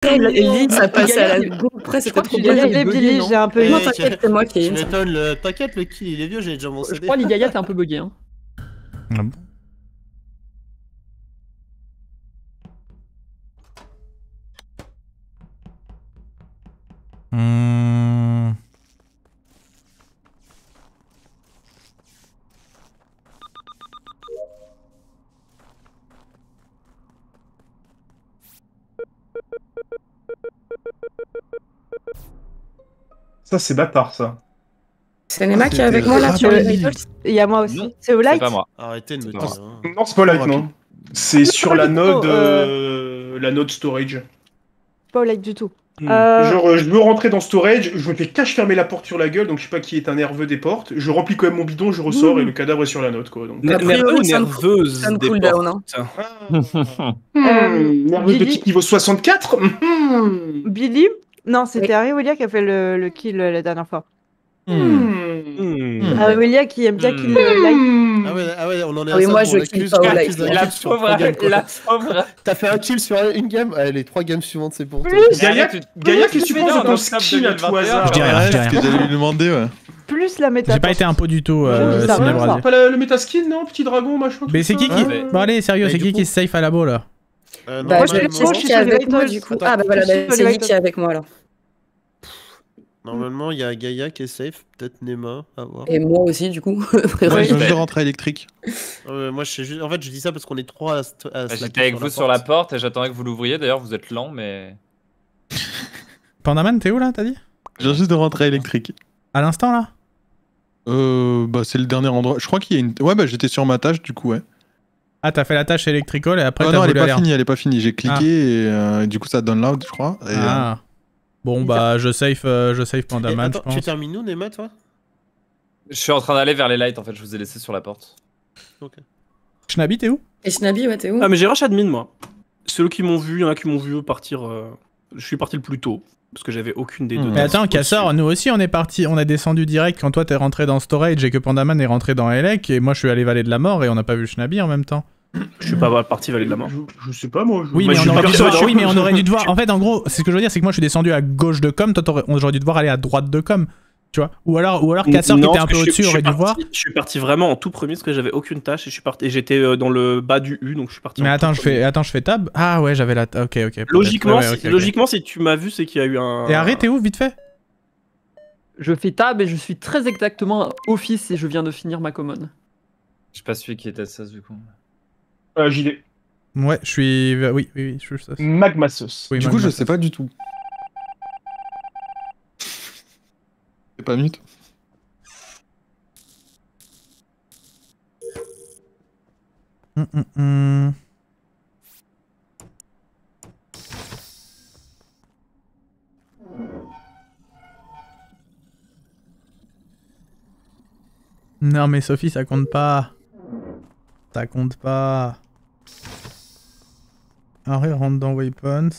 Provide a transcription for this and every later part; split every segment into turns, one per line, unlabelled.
Billy, ça passe à la go. Après, c'était trop bien.
Désolé, Billy, j'ai un peu...
Non, t'inquiète, c'est moi qui ai eu ça.
T'inquiète, le kill, il est vieux, j'ai déjà mon CD.
Je crois Ligaya, t'es un peu bugué. Hein.
Ah bon.
Ça, c'est bâtard, ça.
C'est Nema qui est avec moi là sur les idoles.
Il y a moi aussi. C'est au
C'est
light.
pas moi.
Arrêtez de me dire. Hein.
Non, c'est pas light, non. C'est sur la node, storage.
Pas au light du tout.
Genre, je veux rentrer dans storage, je me fais cache fermer la porte sur la gueule, donc je sais pas qui est un nerveux des portes. Je remplis quand même mon bidon, je ressors et le cadavre est sur la note, quoi. Donc...
Nerveux ou nerveuse
Ça me
des
cool
portes.
down.
Nerveuse de type niveau 64.
Billy? Non, c'était Ariwelia qui a fait le kill la dernière fois. Ariwelia qui aime bien kill le light.
Ah ouais, on en est à
Oui,
ça.
moi
bon,
je
on
kill
accuse-
pas au
on
light.
accuse un
La
kill sur trois games, quoi.
pauvre.
T'as fait un kill sur une game. Allez, les 3 games suivantes, c'est pour toi.
Gaïa, qu'est-ce que tu penses de ton skin à tout hasard?
Je dis rien, je dis rien.
Ce que j'allais lui demander, ouais.
Plus la méta.
J'ai pas été un pot du tout,
bizarre,
Ciné
hein,
Brasier.
Pas le métaskin, non? Petit dragon, machin.
Mais c'est qui qui... Bon allez, sérieux, c'est qui se safe à la boule là?
Bah, je
normalement-
sais qui est avec moi du coup. Ah bah voilà, c'est lui qui est avec moi alors.
Normalement, il y a Gaïa qui est safe, peut-être Nema, à voir.
Et moi aussi du coup.
Moi, je veux rentrer électrique.
Moi, je sais juste... En fait, je dis ça parce qu'on est 3 à
J'étais avec vous sur la porte et j'attendais que vous l'ouvriez. D'ailleurs, vous êtes lent, mais.
Pandaman, t'es où là, t'as dit?
Je viens juste de rentrer électrique.
À l'instant là?
Bah c'est le dernier endroit. Je crois qu'il y a une... Ouais, bah j'étais sur ma tâche, du coup, ouais.
Ah, t'as fait la tâche électrical et après
Ah
t'as
non, elle est
voulu
pas
aller...
finie, elle est pas finie. J'ai cliqué et du coup ça donne loud, je crois. Et,
Ah. Bon bah je save Pandaman, je
Attends, tu
pense.
termines où, Nema, toi?
Je suis en train d'aller vers les lights en fait, je vous ai laissé sur la porte.
Ok.
Schnabi, t'es où?
Et Shnabi, ouais, t'es où?
Ah, mais j'ai rush admin, moi. Ceux qui m'ont vu, il y en a qui m'ont vu partir. Je suis parti le plus tôt. Parce que j'avais aucune des deux.
Mais attends, Cassor, nous aussi on est parti, on a descendu direct quand toi t'es rentré dans Storage et que Pandaman est rentré dans Elec et moi je suis allé Vallée de la Mort et on n'a pas vu Schnabi en même temps.
Je suis pas parti Vallée de la Mort.
Je sais pas, moi.
Oui,
Moi,
mais
je
on
suis
aurait dû
persuadé.
voir, oui, mais on aurait dû te voir. En fait, en gros, c'est ce que je veux dire, c'est que moi je suis descendu à gauche de com, toi on aurait dû te voir aller à droite de com, tu vois. Ou alors Cassor qui
Non,
était un
parce
peu
que
au-dessus aurait dû voir.
Je suis parti vraiment en tout premier parce que j'avais aucune tâche et je suis parti. Et j'étais dans le bas du U, donc je suis parti.
Mais
en
attends,
tout premier.
je fais tab. Ah ouais, j'avais la. Ok, peut-être.
Logiquement,
Ouais, ok.
logiquement, si tu m'as vu, c'est qu'il y a eu un.
Et arrête, t'es où, vite fait?
Je fais tab et je suis très exactement office et je viens de finir ma common.
Je sais pas celui qui était 16 du coup.
J'y vais.
Ouais, je suis. Oui, je suis ça.
Magma sauce.
Oui,
du coup, je sais pas du tout. C'est pas mute.
Non mais Sophie, ça compte pas. Ça compte pas. Harry rentre dans Weapons.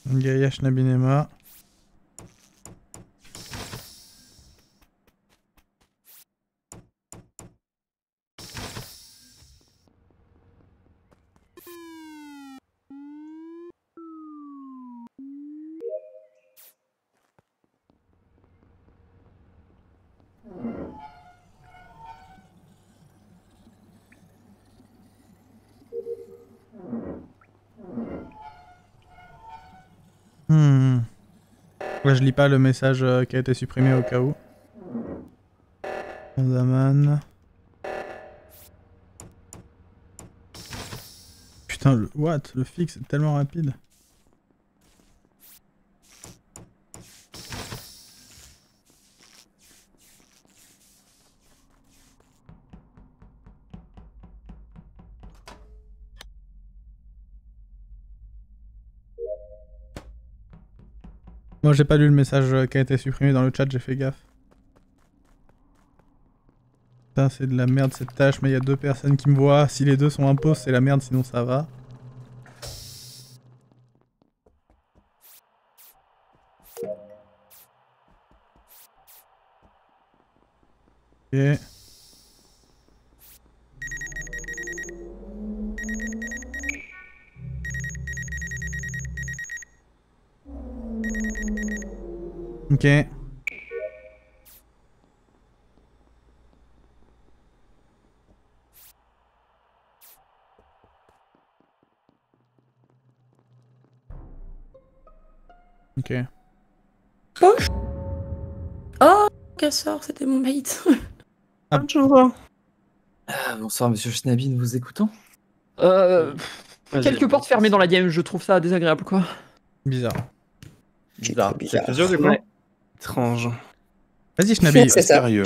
Gaïa Shnabinema. Ouais, je lis pas le message qui a été supprimé au cas où. Pandaman. Putain, le fixe est tellement rapide. Moi j'ai pas lu le message qui a été supprimé dans le chat, j'ai fait gaffe. Putain, c'est de la merde cette tâche, mais il y a 2 personnes qui me voient. Si les 2 sont impos, c'est la merde, sinon ça va. Ok. Ok. Ok.
Poche. Oh, Cassor, c'était mon mate.
Bonsoir, monsieur Schnabi, nous vous écoutons.
Quelques portes fermées dans la game, je trouve ça désagréable, quoi.
Bizarre.
Bizarre.
bizarre.
C'est sûr, du coup.
Ouais. Étrange.
Vas-y, Schnabi.
C'est ça.
Sérieux.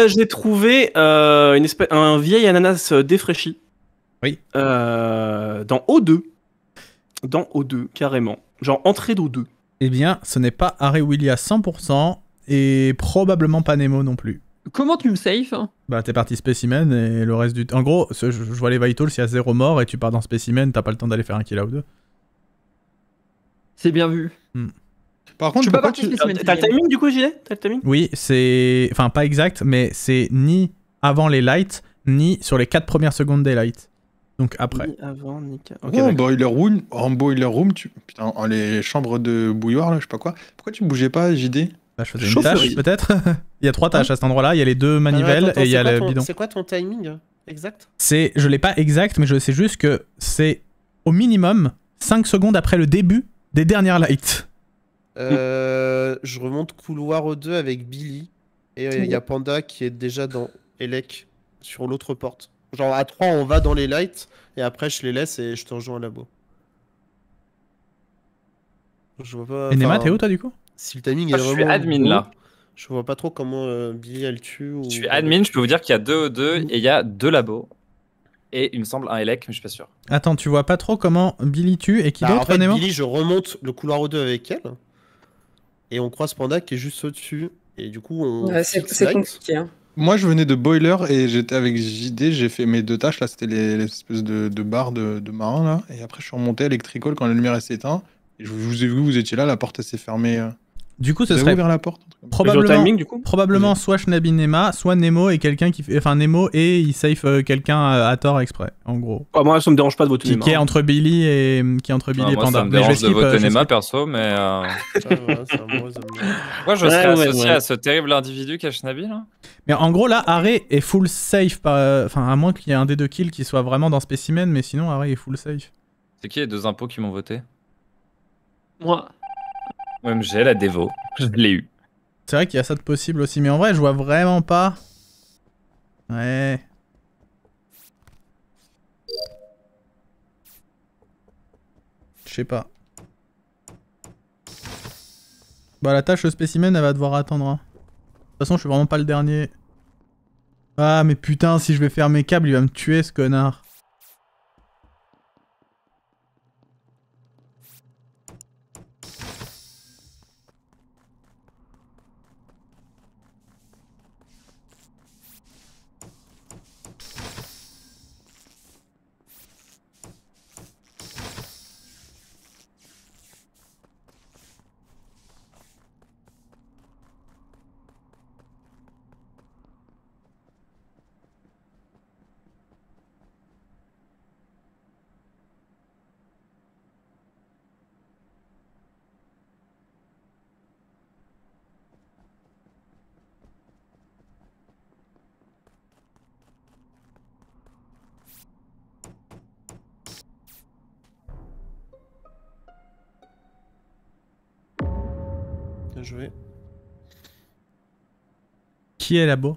J'ai trouvé un vieil ananas défraîchi.
Oui.
Dans O2. Dans O2, carrément. Genre entrée d'O2.
Eh bien, ce n'est pas Harry Willy à 100% et probablement pas Nemo non plus.
Comment tu me safe hein?
Bah, t'es parti spécimen et le reste du temps. En gros, je vois les vitals, s'il y a 0 mort et tu pars dans spécimen, t'as pas le temps d'aller faire un kill ou deux.
C'est bien vu.
Par contre,
Je peux pas
pourquoi
partir
tu...
spécimen.
T'as le timing du coup, Gilet? T'as le timing?
Oui, c'est. Enfin, pas exact, mais c'est ni avant les lights, ni sur les 4 premières secondes des lights. Donc après.
Ni avant, ni
Oh,
d'accord.
boiler room, en boiler room, putain, en les chambres de bouilloire, là, je sais pas quoi. Pourquoi tu bougeais pas, JD?
Bah, je faisais une
Chaufferie.
tâche, peut-être. Il y a 3 tâches à cet endroit-là. Il y a les 2 manivelles et il y a le bidon.
C'est quoi ton timing exact?
Je l'ai pas exact, mais je sais juste que c'est au minimum 5 secondes après le début des dernières lights.
Je remonte couloir O2 avec Billy. Et il y a Panda qui est déjà dans Elec sur l'autre porte. Genre à 3, on va dans les lights. Et après, je les laisse et je te rejoins à labo. Je vois pas.
Et Nema,
enfin,
t'es où toi du coup?
Si le timing
Moi,
est
je
vraiment.
suis admin
bon,
là.
Je vois pas trop comment Billy elle tue. Ou...
Je suis admin, je peux vous dire qu'il y a 2 O2 et il y a 2 labos. Et il me semble un Elec, mais je suis pas sûr.
Attends, tu vois pas trop comment Billy tue et qui
Bah, en
d'autre,
fait,
Nemo?
Billy, je remonte le couloir O2 avec elle. Et on croise Panda qui est juste au-dessus. Et du coup, on.
Ouais,
fixe
c'est
light.
compliqué. Hein.
Moi, je venais de boiler et j'étais avec JD, j'ai fait mes 2 tâches, là, c'était les espèces de barres de marin, là. Et après, je suis remonté à Electrical quand la lumière s'est éteinte. Et je vous ai vu, vous étiez là, la porte, elle s'est fermée.
Du coup, ce
Vous avez
serait
ouvert la porte? un truc comme ça.
J'ai le
probablement,
timing du coup?
probablement soit Schnabi Nema, soit Nemo et quelqu'un qui fait. Enfin, Nemo et il safe quelqu'un à tort exprès, en gros.
Ah, moi, ça me dérange pas de voter
Qui
Nema.
est entre Billy et
Moi,
Panda.
ça me
Mais je vais
dérange de
skip,
voter
je
Nema
skip.
perso, mais.
Ah, voilà, c'est un bon raisonnement.
Moi, je
Ouais,
serais
ouais,
associé
ouais.
à ce terrible individu qu'est Schnabi là.
Mais en gros, là, Harry est full safe. Enfin, à moins qu'il y ait un des 2 kills qui soit vraiment dans spécimen, mais sinon, Harry est full safe.
C'est qui les 2 impôts qui m'ont voté?
Moi.
OMG, la dévo. Je l'ai eu.
C'est vrai qu'il y a ça de possible aussi, mais en vrai, je vois vraiment pas. Ouais. Je sais pas. Bah, la tâche spécimen, elle va devoir attendre. Hein. De toute façon, je suis vraiment pas le dernier. Ah, mais putain, si je vais faire mes câbles, il va me tuer, ce connard.
Bien joué.
Qui est là-bas?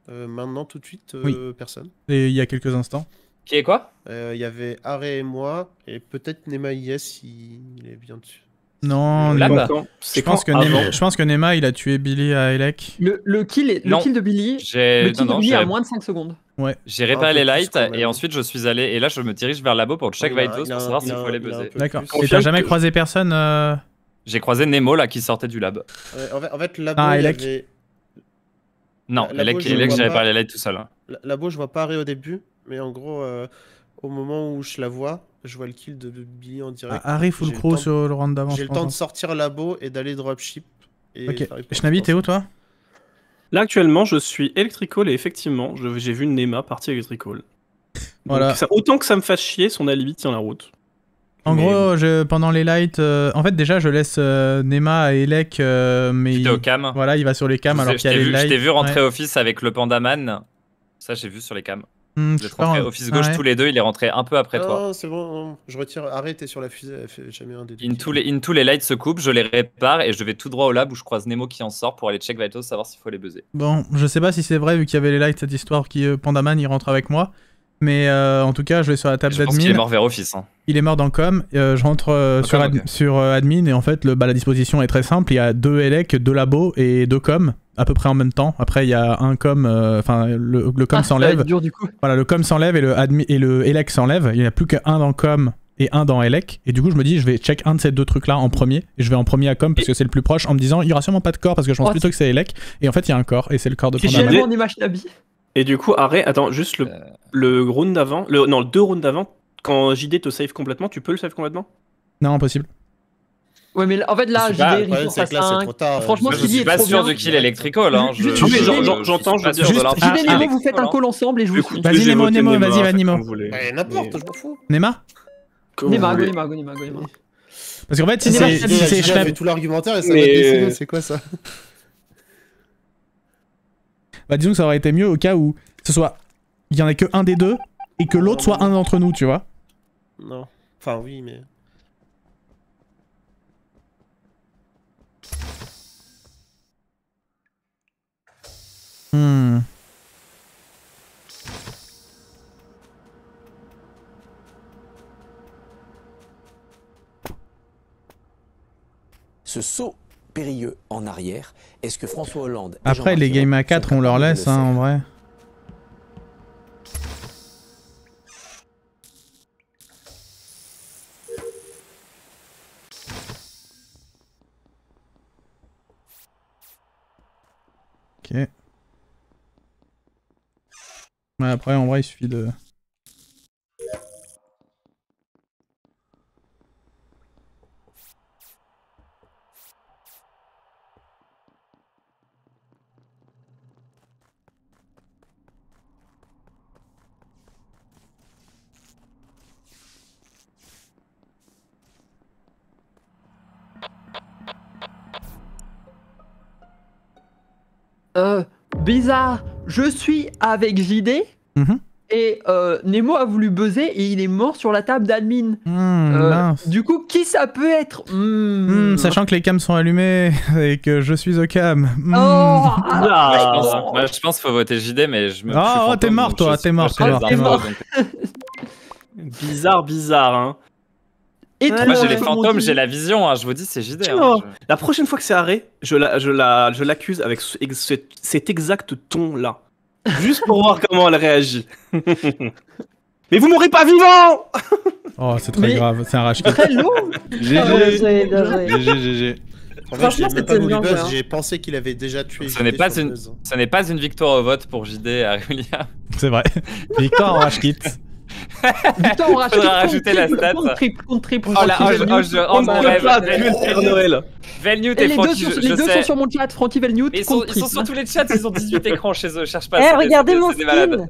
Maintenant, tout de suite,
Oui.
personne.
Et il y a quelques instants.
Qui est quoi?
Il y avait Aré et moi, et peut-être Nema IS, il est bien dessus.
Non,
Là,
Nema.
bah.
Je pense que Nema, il a tué Billy à Elec.
Le kill
Non.
de Billy,
J'ai
le kill
non,
de Billy
j'ai
à moins de 5 secondes.
Ouais.
j'ai réparé les
Un peu plus,
lights
quand même.
et ensuite je suis allé et là je me dirige vers le labo pour check
Il a-
vitals
il a-
pour savoir
il
s'il
a-
faut aller
il a un
buzzer.
peu
D'accord.
plus.
Et t'as jamais croisé personne
J'ai croisé Nemo là qui sortait du lab.
En fait, labo,
Ah,
il y
Elec.
avait...
Non,
Labo,
Elec,
je le vois
j'ai
pas.
réparé les lights tout seul. Hein.
Labo, je vois pas Aré au début, mais en gros, au moment où je la vois, je vois le kill de Billy en direct.
Harry full
J'ai le
crow
temps-
sur le round d'avant.
J'ai le temps de sortir labo et d'aller dropship. Et
Ok.
faire les
Shnabi, t'es où toi?
Là, actuellement, je suis Electrical et effectivement, j'ai vu Nema partir Electrical. Donc,
Voilà.
autant que ça me fasse chier, son alibi tient la route.
En
Mais-
gros, pendant les lights, en fait déjà je laisse Nema à Elec, mais
J'étais au cam.
voilà, il va sur les cams alors
Je
qu'il y a
t'ai
les
vu, je
lights.
t'ai vu rentrer
Ouais.
office avec le Pandaman. Ça, j'ai vu sur les cams.
Hmm,
Vous êtes rentrés office gauche
ouais.
tous les deux, il est rentré un peu après toi.
Non, c'est bon, non. Je retire. Arrête, t'es sur la fusée, elle fait jamais un des deux.
Into les lights se coupent, je les répare et je vais tout droit au lab où je croise Nemo qui en sort pour aller check Vitals, savoir s'il faut les buzzer.
Bon, je sais pas si c'est vrai vu qu'il y avait les lights cette histoire qui Pandaman il rentre avec moi, mais en tout cas je vais sur la table
Je pense qu'il est
d'admin.
mort vers office. Hein.
Il est mort dans com, je rentre sur,
Com, ok.
sur admin et en fait la disposition est très simple, il y a 2 Elec, 2 labos et 2 com à peu près en même temps. Après il y a un com, enfin le com
Ça va être
s'enlève.
dur du coup.
Voilà, le com s'enlève et le Elec s'enlève. Il n'y a plus qu'un dans com et un dans Elec. Et du coup, je me dis, je vais check un de ces deux trucs-là en premier. Et je vais en premier à com parce que c'est le plus proche en me disant, il y aura sûrement pas de corps parce que je pense
Oh,
plutôt que c'est Elec. Et en fait, il y a un corps et c'est le corps de
J'ai
Pandaman.
jamais-
Tellement en image Nabi.
Et du coup, arrête, attends, juste le round d'avant, le 2 rounds d'avant, quand JD te save complètement, tu peux le save complètement?
Non, impossible.
Ouais, mais en fait là,
Je sais pas,
JD,
le problème,
il
c'est que là, c'est trop tard.
Franchement,
Moi, je
Sidi
suis
est
pas
trop
sûr
bien.
de kill Electrical. Hein.
Juste-
Non, mais
Juste-
j'entends,
suis pas
je veux
sûr
dire,
de leur
Ah,
JD et Nemo, vous faites un call ensemble et je vous suis.
Vas-y, Nemo, Nemo, vas-y, Nemo.
Ouais, n'importe, je m'en fous.
Nema
Nema,
Nema.
Nema, Nema, Nema.
Parce qu'en fait, si
Nema,
c'est
Shnabi,
si c'est
J'ai
Shnabi-
fait tout l'argumentaire et ça
Mais-
m'a décidé, c'est quoi ça?
bah, disons que ça aurait été mieux au cas où ce soit. Il y en a que un des deux et que l'autre soit un d'entre nous, tu vois.
Non. Enfin, oui, mais.
Hmm.
Ce saut périlleux en arrière, est-ce que François Hollande et
Après,
Jean-Marc
les games à
Ayrault
4,
sont
on leur
capables de
laisse,
le
hein,
faire?
en vrai. Ok. Ouais, après, en vrai, il suffit de...
Bizarre, je suis avec JD
Mhm.
et Nemo a voulu buzzer et il est mort sur la table d'admin.
Mince.
Du coup, qui ça peut être?
Sachant que les cams sont allumés et que je suis au cam.
Oh,
Moi, je pense qu'il faut voter JD, mais je me.
Ah,
je suis
oh,
fantôme,
t'es mort,
donc
toi,
je
t'es
sais
mort,
pas,
t'es
j'ai
mort,
les
t'es
infos,
mort.
donc-
Bizarre, bizarre, hein.
Moi, j'ai les
Étrange,
fantômes,
comme on
j'ai
dit.
la vision. Hein. Je vous dis, c'est JD. Hein.
Oh, la prochaine fois que c'est arrêt, je l'accuse avec cet exact ton-là. Juste pour voir comment elle réagit. Mais vous mourrez pas vivant!
Oh, c'est très
Mais-
grave, c'est un rage.
Très long.
GG, GG.
En fait,
Franchement,
j'ai même
c'était
pas voulu
bien
buzz,
joué, hein.
j'ai pensé qu'il avait déjà tué.
Ce n'est
JD
pas
sur le
une-
buzz.
Ce n'est pas une victoire au vote pour JD à William.
C'est vrai. Victoire en rage kit.
Victor, on rachète
Faudra rajouter la stat.
Contre triple.
Oh là, oh, mon rêve.
Père Noël.
Velnute
Et
et
les deux,
Francky,
sont,
je
les deux
sais.
sont sur mon chat, Francky Velnute
Ils
contre
sont
triple.
sur tous les chats, ils ont 18 écrans chez eux. Cherche pas.
Eh,
c'est des-
regardez
c'est
mon
des malades.
skin!